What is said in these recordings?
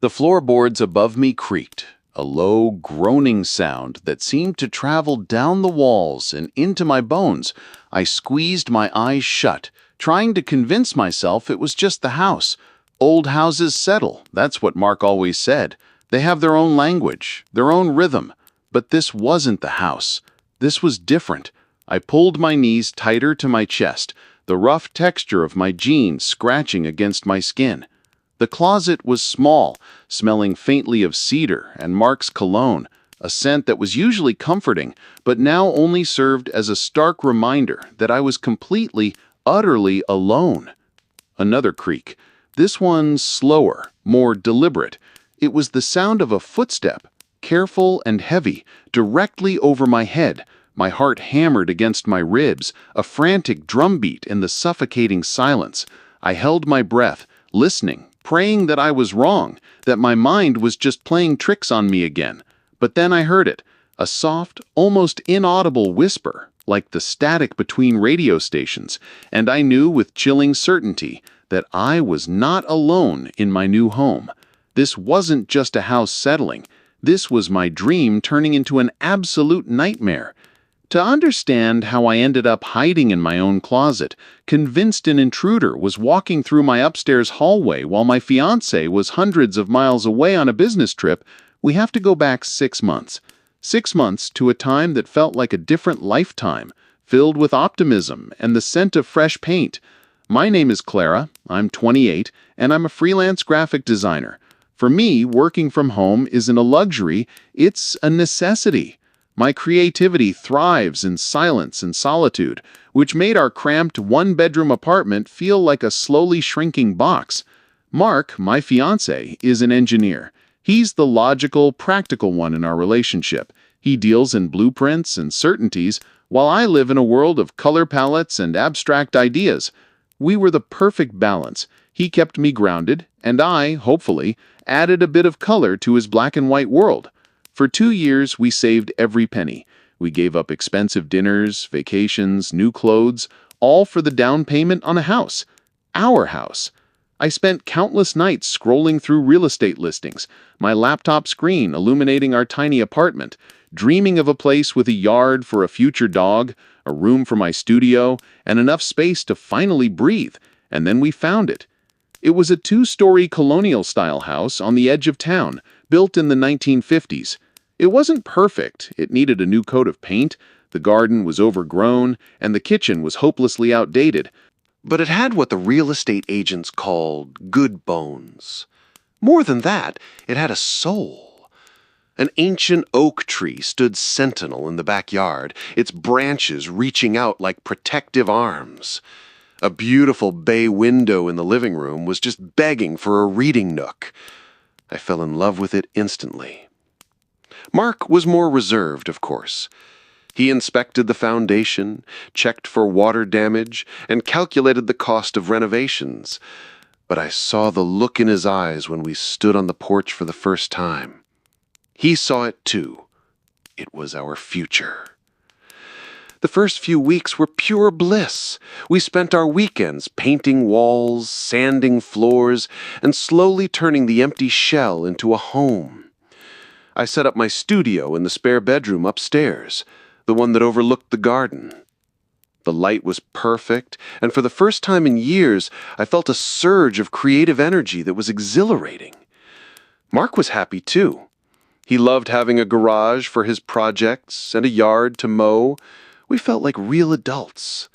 The floorboards above me creaked, a low, groaning sound that seemed to travel down the walls and into my bones. I squeezed my eyes shut, trying to convince myself it was just the house. Old houses settle, that's what Mark always said. They have their own language, their own rhythm. But this wasn't the house. This was different. I pulled my knees tighter to my chest, the rough texture of my jeans scratching against my skin. The closet was small, smelling faintly of cedar and Mark's cologne, a scent that was usually comforting, but now only served as a stark reminder that I was completely, utterly alone. Another creak. This one slower, more deliberate. It was the sound of a footstep, careful and heavy, directly over my head. My heart hammered against my ribs, a frantic drumbeat in the suffocating silence. I held my breath, listening, praying that I was wrong, that my mind was just playing tricks on me again. But then I heard it, a soft, almost inaudible whisper, like the static between radio stations, and I knew with chilling certainty that I was not alone in my new home. This wasn't just a house settling. This was my dream turning into an absolute nightmare. To understand how I ended up hiding in my own closet, convinced an intruder was walking through my upstairs hallway while my fiancé was hundreds of miles away on a business trip, we have to go back 6 months. 6 months to a time that felt like a different lifetime, filled with optimism and the scent of fresh paint. My name is Clara, I'm 28, and I'm a freelance graphic designer. For me, working from home isn't a luxury, it's a necessity. My creativity thrives in silence and solitude, which made our cramped one-bedroom apartment feel like a slowly shrinking box. Mark, my fiancé, is an engineer. He's the logical, practical one in our relationship. He deals in blueprints and certainties, while I live in a world of color palettes and abstract ideas. We were the perfect balance. He kept me grounded, and I, hopefully, added a bit of color to his black and white world. For 2 years, we saved every penny. We gave up expensive dinners, vacations, new clothes, all for the down payment on a house. Our house. I spent countless nights scrolling through real estate listings, my laptop screen illuminating our tiny apartment, dreaming of a place with a yard for a future dog, a room for my studio, and enough space to finally breathe. And then we found it. It was a 2-story colonial-style house on the edge of town, built in the 1950s. It wasn't perfect, it needed a new coat of paint, the garden was overgrown, and the kitchen was hopelessly outdated. But it had what the real estate agents called good bones. More than that, it had a soul. An ancient oak tree stood sentinel in the backyard, its branches reaching out like protective arms. A beautiful bay window in the living room was just begging for a reading nook. I fell in love with it instantly. Mark was more reserved, of course. He inspected the foundation, checked for water damage, and calculated the cost of renovations. But I saw the look in his eyes when we stood on the porch for the first time. He saw it too. It was our future. The first few weeks were pure bliss. We spent our weekends painting walls, sanding floors, and slowly turning the empty shell into a home. I set up my studio in the spare bedroom upstairs, the one that overlooked the garden. The light was perfect, and for the first time in years, I felt a surge of creative energy that was exhilarating. Mark was happy too. He loved having a garage for his projects and a yard to mow. We felt like real adults.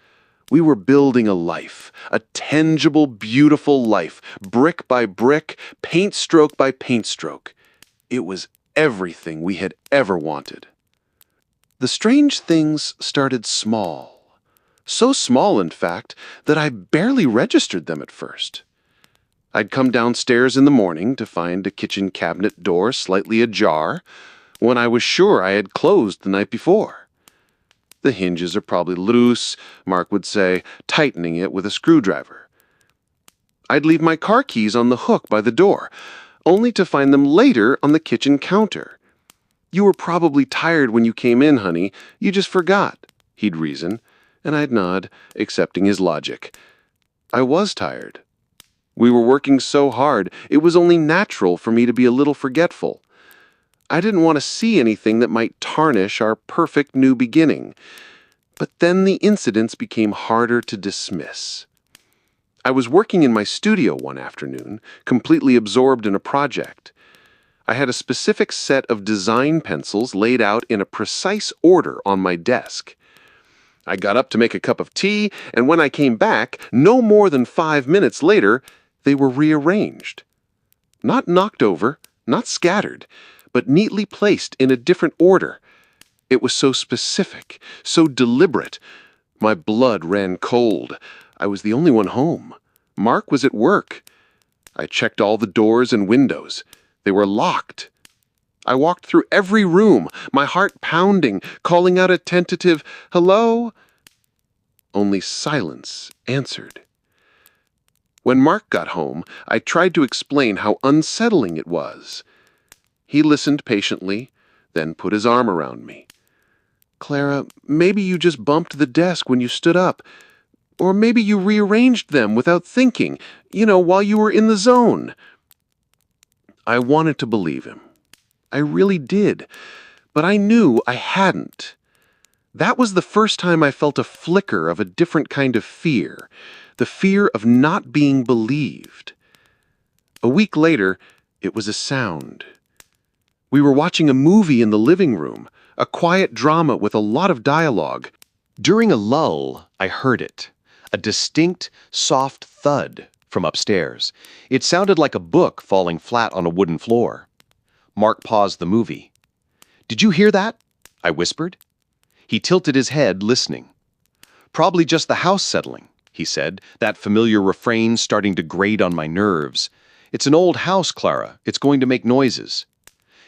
We were building a life, a tangible, beautiful life, brick by brick, paint stroke by paint stroke. It was everything we had ever wanted. The strange things started small. So small, in fact, that I barely registered them at first. I'd come downstairs in the morning to find a kitchen cabinet door slightly ajar, when I was sure I had closed the night before. The hinges are probably loose, Mark would say, tightening it with a screwdriver. I'd leave my car keys on the hook by the door, only to find them later on the kitchen counter. "You were probably tired when you came in, honey. You just forgot," he'd reason, and I'd nod, accepting his logic. I was tired. We were working so hard, it was only natural for me to be a little forgetful. I didn't want to see anything that might tarnish our perfect new beginning. But then the incidents became harder to dismiss. I was working in my studio one afternoon, completely absorbed in a project. I had a specific set of design pencils laid out in a precise order on my desk. I got up to make a cup of tea, and when I came back, no more than 5 minutes later, they were rearranged. Not knocked over, not scattered, but neatly placed in a different order. It was so specific, so deliberate. My blood ran cold. I was the only one home. Mark was at work. I checked all the doors and windows. They were locked. I walked through every room, my heart pounding, calling out a tentative, "Hello?" Only silence answered. When Mark got home, I tried to explain how unsettling it was. He listened patiently, then put his arm around me. "Clara, maybe you just bumped the desk when you stood up. Or maybe you rearranged them without thinking, while you were in the zone." I wanted to believe him. I really did. But I knew I hadn't. That was the first time I felt a flicker of a different kind of fear, the fear of not being believed. A week later, it was a sound. We were watching a movie in the living room, a quiet drama with a lot of dialogue. During a lull, I heard it. A distinct, soft thud from upstairs. It sounded like a book falling flat on a wooden floor. Mark paused the movie. "Did you hear that?" I whispered. He tilted his head, listening. "Probably just the house settling," he said, that familiar refrain starting to grate on my nerves. "It's an old house, Clara. It's going to make noises."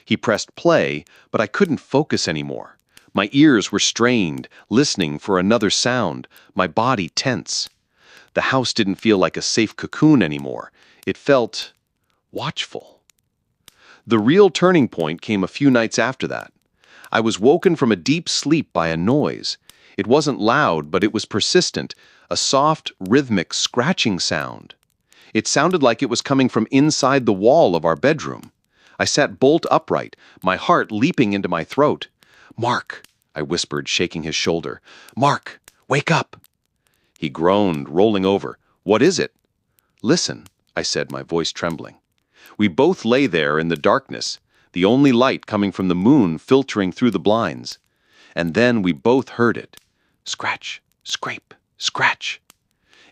He pressed play, but I couldn't focus anymore. My ears were strained, listening for another sound, my body tense. The house didn't feel like a safe cocoon anymore. It felt watchful. The real turning point came a few nights after that. I was woken from a deep sleep by a noise. It wasn't loud, but it was persistent, a soft, rhythmic scratching sound. It sounded like it was coming from inside the wall of our bedroom. I sat bolt upright, my heart leaping into my throat. "Mark," I whispered, shaking his shoulder. "Mark, wake up!" He groaned, rolling over. "What is it?" "Listen," I said, my voice trembling. We both lay there in the darkness, the only light coming from the moon filtering through the blinds. And then we both heard it. Scratch, scrape, scratch.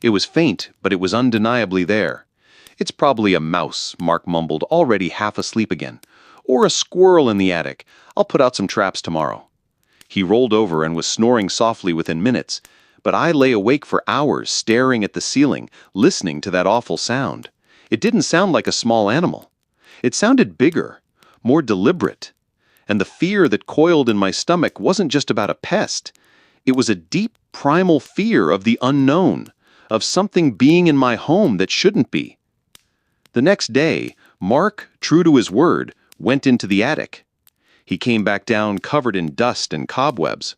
It was faint, but it was undeniably there. "It's probably a mouse," Mark mumbled, already half asleep again. "Or a squirrel in the attic. I'll put out some traps tomorrow." He rolled over and was snoring softly within minutes, but I lay awake for hours staring at the ceiling, listening to that awful sound. It didn't sound like a small animal. It sounded bigger, more deliberate. And the fear that coiled in my stomach wasn't just about a pest. It was a deep, primal fear of the unknown, of something being in my home that shouldn't be. The next day, Mark, true to his word, went into the attic. He came back down covered in dust and cobwebs.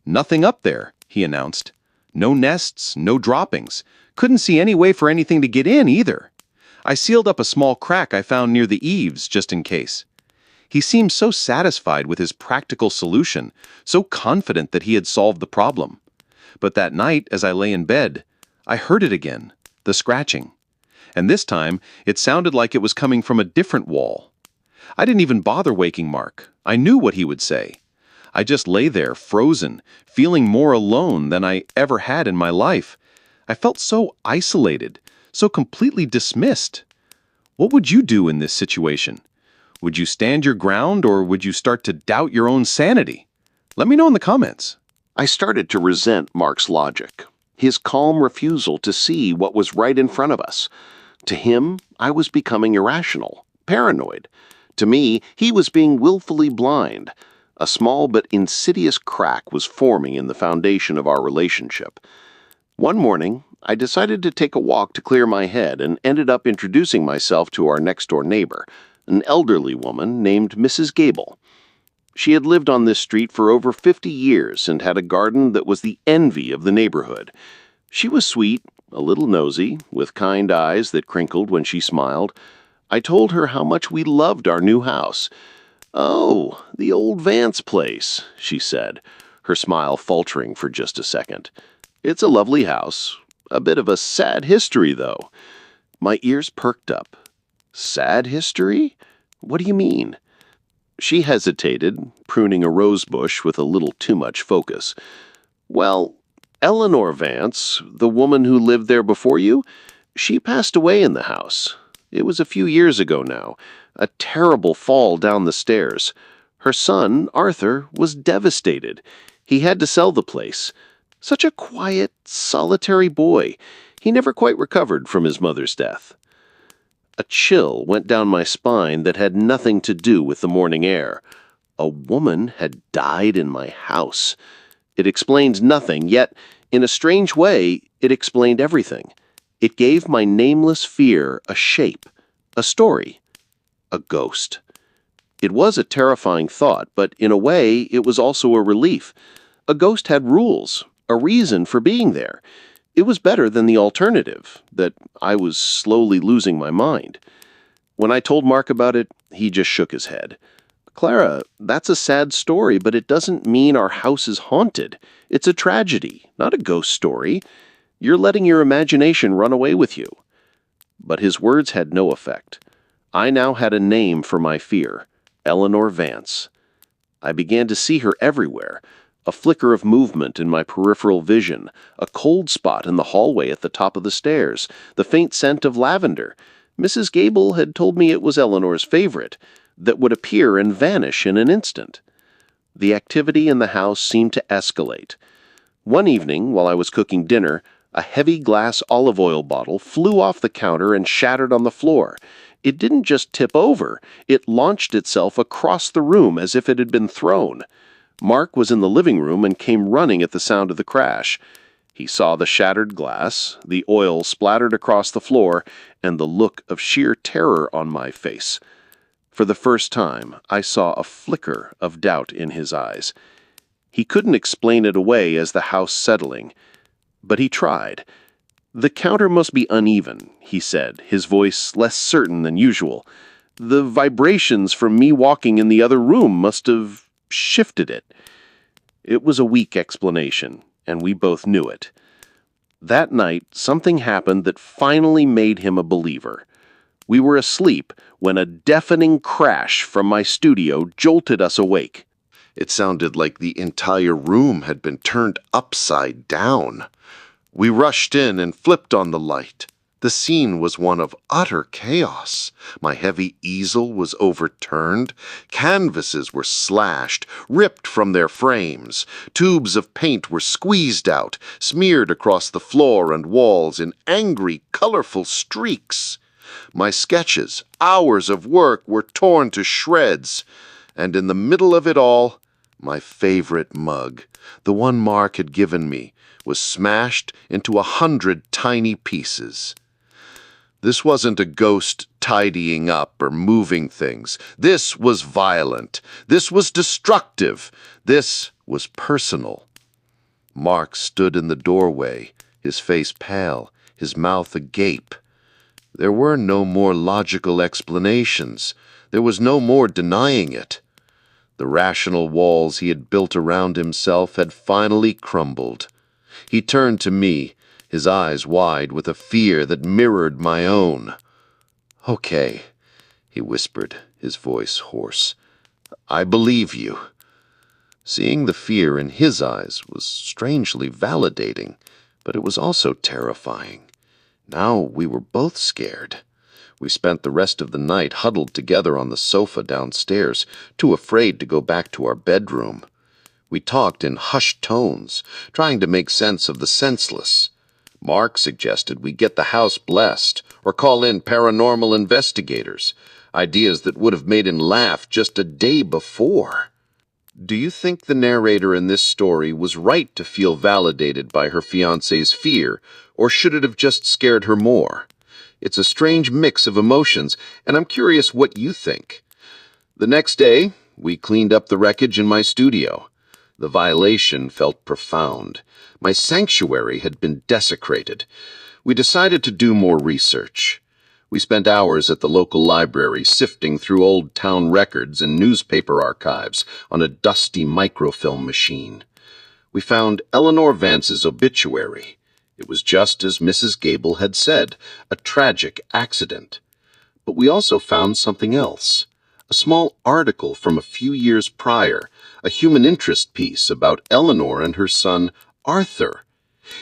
"Nothing up there," he announced. "No nests, no droppings. Couldn't see any way for anything to get in either. I sealed up a small crack I found near the eaves just in case." He seemed so satisfied with his practical solution, so confident that he had solved the problem. But that night, as I lay in bed, I heard it again, the scratching. And this time, it sounded like it was coming from a different wall. I didn't even bother waking Mark. I knew what he would say. I just lay there, frozen, feeling more alone than I ever had in my life. I felt so isolated, so completely dismissed. What would you do in this situation? Would you stand your ground, or would you start to doubt your own sanity? Let me know in the comments. I started to resent Mark's logic, his calm refusal to see what was right in front of us. To him, I was becoming irrational, paranoid. To me, he was being willfully blind. A small but insidious crack was forming in the foundation of our relationship. One morning, I decided to take a walk to clear my head and ended up introducing myself to our next-door neighbor, an elderly woman named Mrs. Gable. She had lived on this street for over 50 years and had a garden that was the envy of the neighborhood. She was sweet, a little nosy, with kind eyes that crinkled when she smiled. I told her how much we loved our new house. "Oh, the old Vance place," she said, her smile faltering for just a second. "It's a lovely house. A bit of a sad history, though." My ears perked up. "Sad history? What do you mean?" She hesitated, pruning a rose bush with a little too much focus. "Well, Eleanor Vance, the woman who lived there before you, she passed away in the house. It was a few years ago now. A terrible fall down the stairs. Her son, Arthur, was devastated. He had to sell the place. Such a quiet, solitary boy. He never quite recovered from his mother's death." A chill went down my spine that had nothing to do with the morning air. A woman had died in my house. It explained nothing, yet, in a strange way, it explained everything. It gave my nameless fear a shape, a story, a ghost. It was a terrifying thought, but in a way, it was also a relief. A ghost had rules, a reason for being there. It was better than the alternative, that I was slowly losing my mind. When I told Mark about it, he just shook his head. "Clara, that's a sad story, but it doesn't mean our house is haunted. It's a tragedy, not a ghost story. You're letting your imagination run away with you." But his words had no effect. I now had a name for my fear: Eleanor Vance. I began to see her everywhere. A flicker of movement in my peripheral vision, a cold spot in the hallway at the top of the stairs, the faint scent of lavender. Mrs. Gable had told me it was Eleanor's favorite, that would appear and vanish in an instant. The activity in the house seemed to escalate. One evening, while I was cooking dinner, a heavy glass olive oil bottle flew off the counter and shattered on the floor. It didn't just tip over, it launched itself across the room as if it had been thrown. Mark was in the living room and came running at the sound of the crash. He saw the shattered glass, the oil splattered across the floor, and the look of sheer terror on my face. For the first time, I saw a flicker of doubt in his eyes. He couldn't explain it away as the house settling, but he tried. "The counter must be uneven," he said, his voice less certain than usual. "The vibrations from me walking in the other room must have shifted it." It was a weak explanation, and we both knew it. That night, something happened that finally made him a believer. We were asleep when a deafening crash from my studio jolted us awake. It sounded like the entire room had been turned upside down. We rushed in and flipped on the light. The scene was one of utter chaos. My heavy easel was overturned. Canvases were slashed, ripped from their frames. Tubes of paint were squeezed out, smeared across the floor and walls in angry, colorful streaks. My sketches, hours of work, were torn to shreds. And in the middle of it all, my favorite mug, the one Mark had given me, was smashed into 100 tiny pieces. This wasn't a ghost tidying up or moving things. This was violent. This was destructive. This was personal. Mark stood in the doorway, his face pale, his mouth agape. There were no more logical explanations. There was no more denying it. The rational walls he had built around himself had finally crumbled. He turned to me, his eyes wide with a fear that mirrored my own. "Okay," he whispered, his voice hoarse. "I believe you." Seeing the fear in his eyes was strangely validating, but it was also terrifying. Now we were both scared. We spent the rest of the night huddled together on the sofa downstairs, too afraid to go back to our bedroom. We talked in hushed tones, trying to make sense of the senseless. Mark suggested we get the house blessed, or call in paranormal investigators, ideas that would have made him laugh just a day before. Do you think the narrator in this story was right to feel validated by her fiancé's fear, or should it have just scared her more? It's a strange mix of emotions, and I'm curious what you think. The next day, we cleaned up the wreckage in my studio. The violation felt profound. My sanctuary had been desecrated. We decided to do more research. We spent hours at the local library sifting through old town records and newspaper archives on a dusty microfilm machine. We found Eleanor Vance's obituary. It was just as Mrs. Gable had said, a tragic accident. But we also found something else. A small article from a few years prior, a human interest piece about Eleanor and her son, Arthur.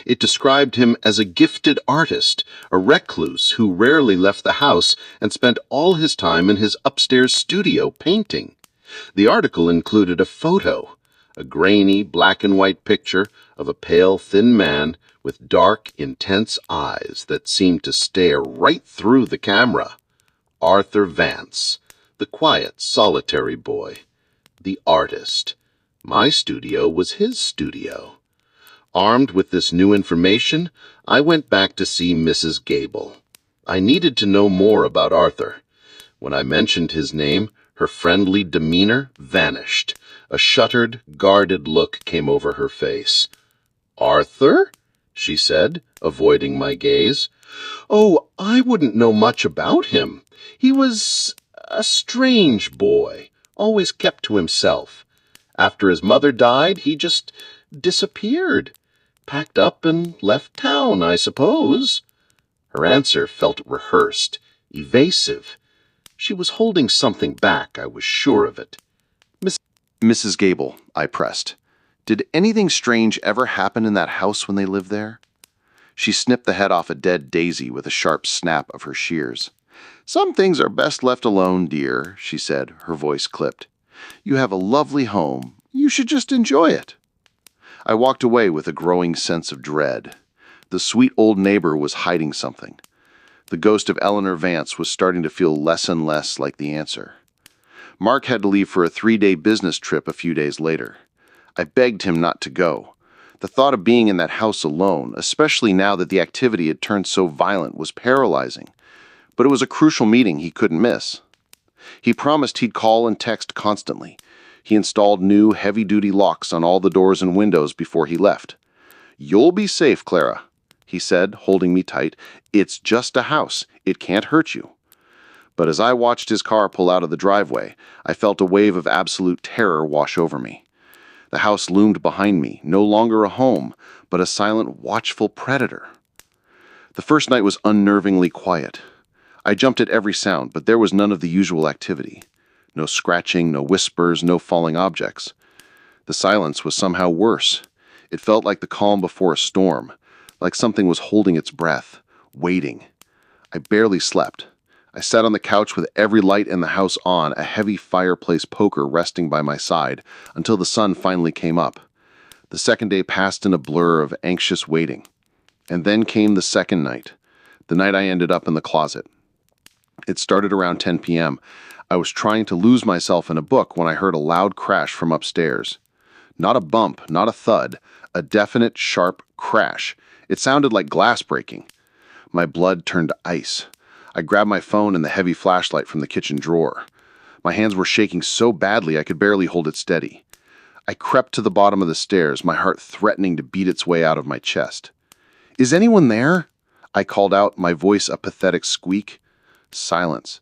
It described him as a gifted artist, a recluse who rarely left the house and spent all his time in his upstairs studio painting. The article included a photo, a grainy black and white picture of a pale, thin man with dark, intense eyes that seemed to stare right through the camera. Arthur Vance, the quiet, solitary boy, the artist. My studio was his studio. Armed with this new information, I went back to see Mrs. Gable. I needed to know more about Arthur. When I mentioned his name, her friendly demeanor vanished. A shuttered, guarded look came over her face. "Arthur?" she said, avoiding my gaze. "Oh, I wouldn't know much about him. He was a strange boy, always kept to himself. After his mother died, he just disappeared. Packed up and left town, I suppose." Her answer felt rehearsed, evasive. She was holding something back, I was sure of it. Mrs. Gable, I pressed. Did anything strange ever happen in that house when they lived there? She snipped the head off a dead daisy with a sharp snap of her shears. Some things are best left alone, dear, she said, her voice clipped. You have a lovely home. You should just enjoy it. I walked away with a growing sense of dread. The sweet old neighbor was hiding something. The ghost of Eleanor Vance was starting to feel less and less like the answer. Mark had to leave for a 3-day business trip a few days later. I begged him not to go. The thought of being in that house alone, especially now that the activity had turned so violent, was paralyzing. But it was a crucial meeting he couldn't miss. He promised he'd call and text constantly. He installed new, heavy-duty locks on all the doors and windows before he left. "You'll be safe, Clara," he said, holding me tight. "It's just a house. It can't hurt you." But as I watched his car pull out of the driveway, I felt a wave of absolute terror wash over me. The house loomed behind me, no longer a home, but a silent, watchful predator. The first night was unnervingly quiet. I jumped at every sound, but there was none of the usual activity. No scratching, no whispers, no falling objects. The silence was somehow worse. It felt like the calm before a storm, like something was holding its breath, waiting. I barely slept. I sat on the couch with every light in the house on, a heavy fireplace poker resting by my side, until the sun finally came up. The second day passed in a blur of anxious waiting. And then came the second night, the night I ended up in the closet. It started around 10 p.m. I was trying to lose myself in a book when I heard a loud crash from upstairs. Not a bump, not a thud, a definite, sharp crash. It sounded like glass breaking. My blood turned to ice. I grabbed my phone and the heavy flashlight from the kitchen drawer. My hands were shaking so badly I could barely hold it steady. I crept to the bottom of the stairs, my heart threatening to beat its way out of my chest. "Is anyone there?" I called out, my voice a pathetic squeak. Silence.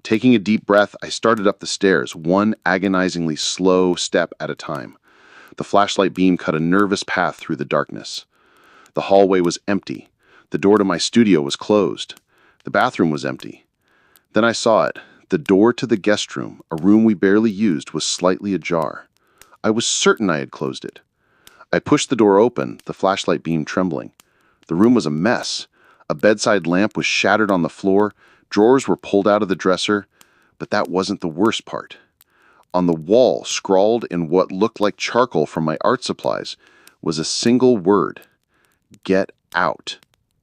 Taking a deep breath, I started up the stairs, one agonizingly slow step at a time. The flashlight beam cut a nervous path through the darkness. The hallway was empty. The door to my studio was closed. The bathroom was empty. Then I saw it. The door to the guest room, a room we barely used, was slightly ajar. I was certain I had closed it. I pushed the door open, the flashlight beam trembling. The room was a mess. A bedside lamp was shattered on the floor. Drawers were pulled out of the dresser, but that wasn't the worst part. On the wall, scrawled in what looked like charcoal from my art supplies, was a single word: "Get out."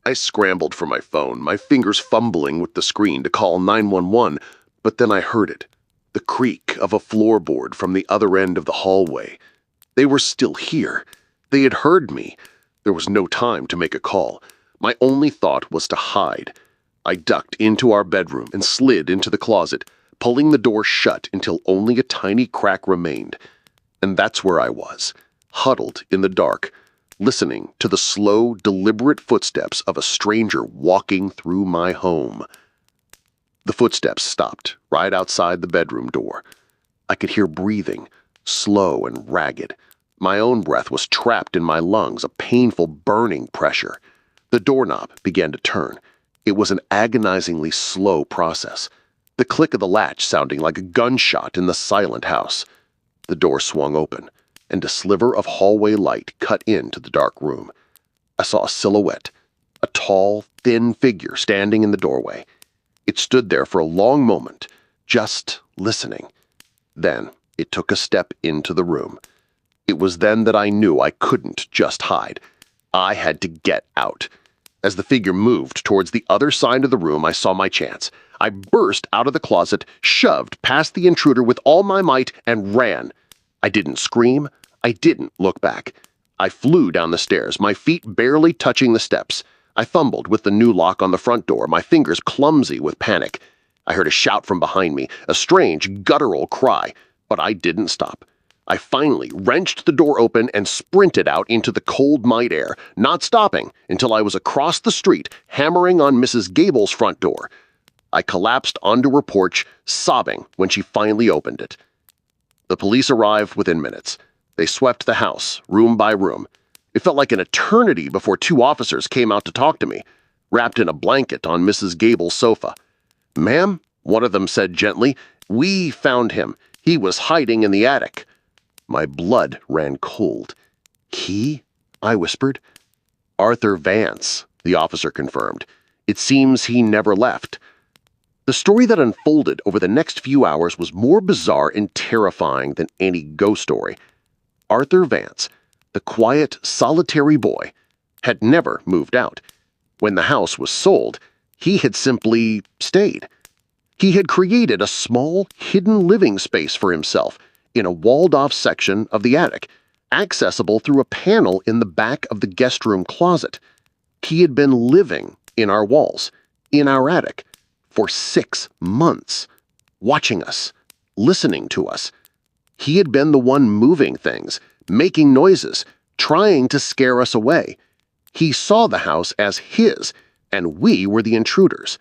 I scrambled for my phone, my fingers fumbling with the screen to call 911, but then I heard it. The creak of a floorboard from the other end of the hallway. They were still here. They had heard me. There was no time to make a call. My only thought was to hide. I ducked into our bedroom and slid into the closet, pulling the door shut until only a tiny crack remained. And that's where I was, huddled in the dark, listening to the slow, deliberate footsteps of a stranger walking through my home. The footsteps stopped right outside the bedroom door. I could hear breathing, slow and ragged. My own breath was trapped in my lungs, a painful burning pressure. The doorknob began to turn. It was an agonizingly slow process, the click of the latch sounding like a gunshot in the silent house. The door swung open, and a sliver of hallway light cut into the dark room. I saw a silhouette, a tall, thin figure standing in the doorway. It stood there for a long moment, just listening. Then it took a step into the room. It was then that I knew I couldn't just hide. I had to get out. As the figure moved towards the other side of the room, I saw my chance. I burst out of the closet, shoved past the intruder with all my might, and ran. I didn't scream. I didn't look back. I flew down the stairs, my feet barely touching the steps. I fumbled with the new lock on the front door, my fingers clumsy with panic. I heard a shout from behind me, a strange, guttural cry, but I didn't stop. I finally wrenched the door open and sprinted out into the cold night air, not stopping until I was across the street, hammering on Mrs. Gable's front door. I collapsed onto her porch, sobbing when she finally opened it. The police arrived within minutes. They swept the house, room by room. It felt like an eternity before two officers came out to talk to me, wrapped in a blanket on Mrs. Gable's sofa. "Ma'am," one of them said gently, "we found him. He was hiding in the attic." My blood ran cold. "He?" I whispered. "Arthur Vance," the officer confirmed. "It seems he never left." The story that unfolded over the next few hours was more bizarre and terrifying than any ghost story. Arthur Vance, the quiet, solitary boy, had never moved out. When the house was sold, he had simply stayed. He had created a small, hidden living space for himself in a walled-off section of the attic, accessible through a panel in the back of the guest room closet. He had been living in our walls, in our attic, for 6 months, watching us, listening to us. He had been the one moving things, making noises, trying to scare us away. He saw the house as his, and we were the intruders.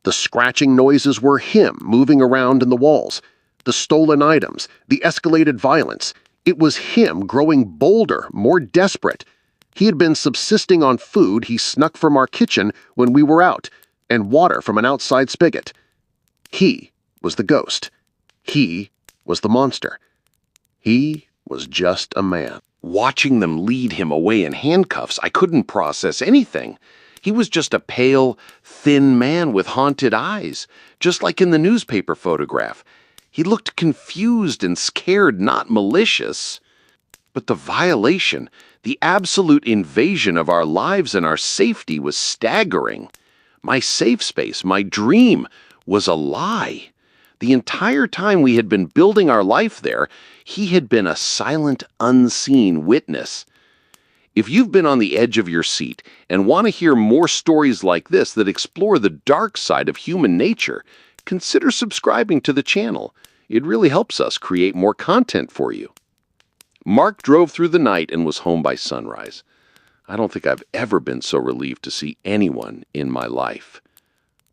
The scratching noises were him moving around in the walls. The stolen items, the escalated violence. It was him growing bolder, more desperate. He had been subsisting on food he snuck from our kitchen when we were out, and water from an outside spigot. He was the ghost. He was the monster. He was just a man. Watching them lead him away in handcuffs, I couldn't process anything. He was just a pale, thin man with haunted eyes, just like in the newspaper photograph. He looked confused and scared, not malicious. But the violation, the absolute invasion of our lives and our safety was staggering. My safe space, my dream, was a lie. The entire time we had been building our life there, he had been a silent, unseen witness. If you've been on the edge of your seat and want to hear more stories like this that explore the dark side of human nature, consider subscribing to the channel. It really helps us create more content for you. Mark drove through the night and was home by sunrise. I don't think I've ever been so relieved to see anyone in my life.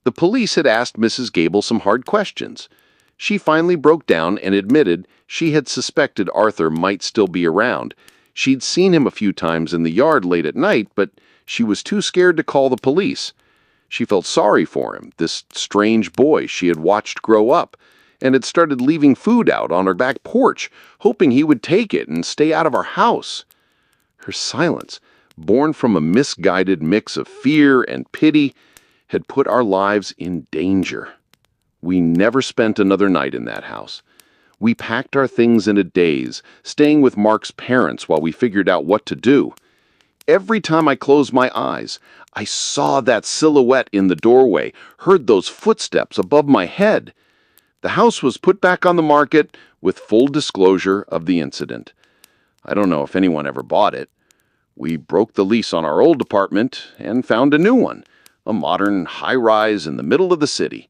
The police had asked Mrs. Gable some hard questions. She finally broke down and admitted she had suspected Arthur might still be around. She'd seen him a few times in the yard late at night, but she was too scared to call the police. She felt sorry for him, this strange boy she had watched grow up, and had started leaving food out on her back porch, hoping he would take it and stay out of our house. Her silence, born from a misguided mix of fear and pity, had put our lives in danger. We never spent another night in that house. We packed our things in a daze, staying with Mark's parents while we figured out what to do. Every time I closed my eyes, I saw that silhouette in the doorway, heard those footsteps above my head. The house was put back on the market with full disclosure of the incident. I don't know if anyone ever bought it. We broke the lease on our old apartment and found a new one, a modern high-rise in the middle of the city.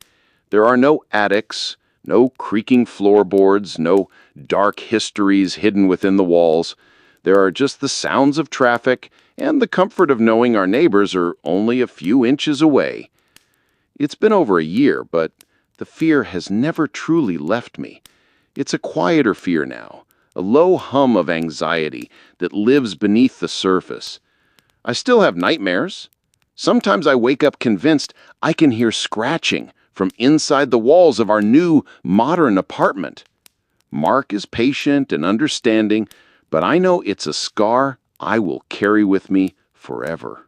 There are no attics, no creaking floorboards, no dark histories hidden within the walls. There are just the sounds of traffic and the comfort of knowing our neighbors are only a few inches away. It's been over a year, but the fear has never truly left me. It's a quieter fear now, a low hum of anxiety that lives beneath the surface. I still have nightmares. Sometimes I wake up convinced I can hear scratching from inside the walls of our new, modern apartment. Mark is patient and understanding, but I know it's a scar I will carry with me forever.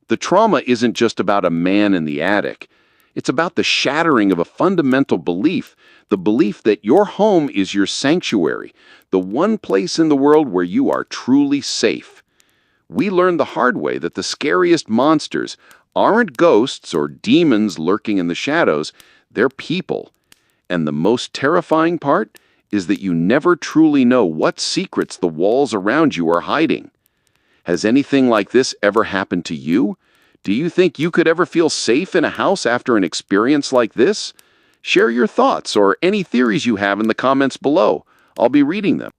The trauma isn't just about a man in the attic. It's about the shattering of a fundamental belief, the belief that your home is your sanctuary, the one place in the world where you are truly safe. We learned the hard way that the scariest monsters aren't ghosts or demons lurking in the shadows, they're people. And the most terrifying part is that you never truly know what secrets the walls around you are hiding. Has anything like this ever happened to you? Do you think you could ever feel safe in a house after an experience like this? Share your thoughts or any theories you have in the comments below. I'll be reading them.